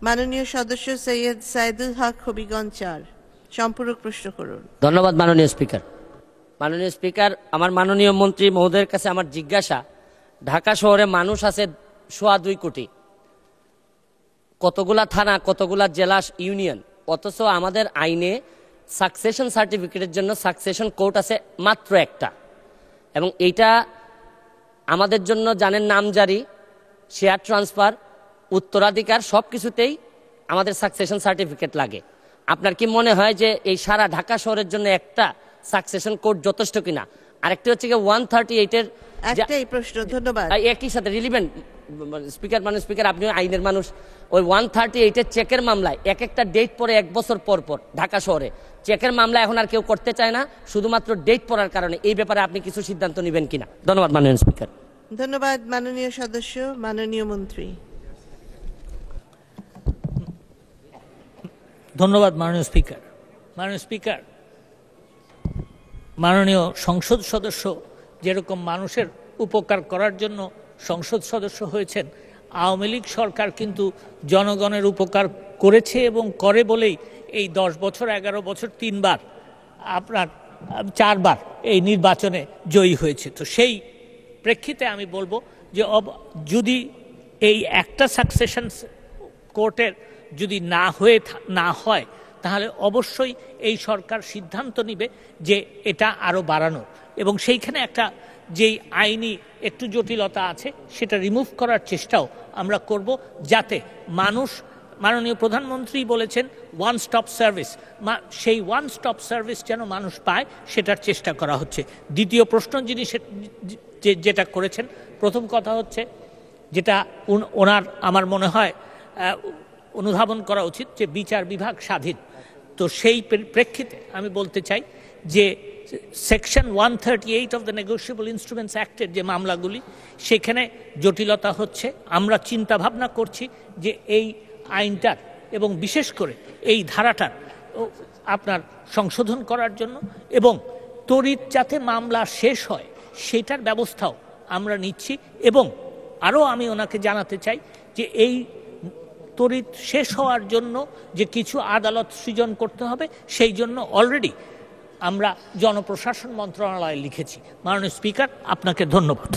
মাননীয় সদস্য সৈয়দ সাইদুল হক হবিগঞ্জ ৪ সম্পূরক প্রশ্ন করুন। ধন্যবাদ মাননীয় স্পিকার। মাননীয় স্পিকার, আমার মাননীয় মন্ত্রী মহোদয়ের কাছে আমার জিজ্ঞাসা, ঢাকা শহরে মানুষ আছে 2.25 কোটি, কতগুলা থানা, কতগুলা জেলা, ইউনিয়ন, অথচ আমাদের আইনে সাকসেশন সার্টিফিকেটের জন্য সাকসেশন কোর্ট আছে মাত্র একটা, এবং এইটা আমাদের জন্য জানেন নামজারি, শেয়ার ট্রান্সফার, উত্তরাধিকার সব কিছুতেই আমাদের সাকসেশন সার্টিফিকেট লাগে। আপনার কি মনে হয় যে এই সারা ঢাকা শহরের জন্য একটা সাকসেশন কোড যথেষ্ট কিনা? আরেকটি হচ্ছে কি 138-এর একটাই প্রশ্ন। ধন্যবাদ। একই সাথে রিলিভেন্ট স্পিকার, মানে স্পিকার আপনি আইনের মানুষ, ওই 138-এর চেকের মামলায় এক একটা ডেট পরে 1 বছর পর পর ঢাকা শহরে চেকের মামলা এখন আর কেউ করতে চায় না, শুধুমাত্র ডেট পড়ার কারণে। এই ব্যাপারে আপনি কিছু সিদ্ধান্ত নেবেন কিনা? ধন্যবাদ মাননীয় স্পিকার। ধন্যবাদ মাননীয় সদস্য। মাননীয় মন্ত্রী। ধন্যবাদ মাননীয় স্পিকার। মাননীয় স্পিকার, মাননীয় সংসদ সদস্য যেরকম মানুষের উপকার করার জন্য সংসদ সদস্য হয়েছেন, আওয়ামী লীগ সরকার কিন্তু জনগণের উপকার করেছে এবং করে বলেই এই 10 বছর 11 বছর 3বার আপনার 4বার এই নির্বাচনে জয়ী হয়েছে। তো সেই প্রেক্ষিতে আমি বলবো যে যদি এই একটা সাকসেশন কোর্টের যদি না হয় তাহলে অবশ্যই এই সরকার সিদ্ধান্ত নেবে যে এটা আরও বাড়ানোর, এবং সেইখানে একটা যেই আইনি একটু জটিলতা আছে সেটা রিমুভ করার চেষ্টাও আমরা করব, যাতে মানুষ, মাননীয় প্রধানমন্ত্রী বলেছেন ওয়ান স্টপ সার্ভিস, সেই ওয়ান স্টপ সার্ভিস যেন মানুষ পায় সেটার চেষ্টা করা হচ্ছে। দ্বিতীয় প্রশ্ন যিনি যেটা করেছেন, প্রথম কথা হচ্ছে যেটা ওনার আমার মনে হয় অনুধাবন করা উচিত যে বিচার বিভাগ স্বাধীন। তো সেই প্রেক্ষিতে আমি বলতে চাই যে section 138 of the negotiable instruments অ্যাক্টের যে মামলাগুলি, সেখানে জটিলতা হচ্ছে। আমরা চিন্তা ভাবনা করছি যে এই আইনটার এবং বিশেষ করে এই ধারাটার আপনার সংশোধন করার জন্য, এবং তড়িৎ যাতে মামলা শেষ হয় সেটার ব্যবস্থাও আমরা নিচ্ছি। এবং আরও আমি ওনাকে জানাতে চাই যে এই তড়িৎ শেষ হওয়ার জন্য যে কিছু আদালত সৃজন করতে হবে, সেই জন্য অলরেডি আমরা জনপ্রশাসন মন্ত্রণালয়ে লিখেছি। মাননীয় স্পিকার, আপনাকে ধন্যবাদ।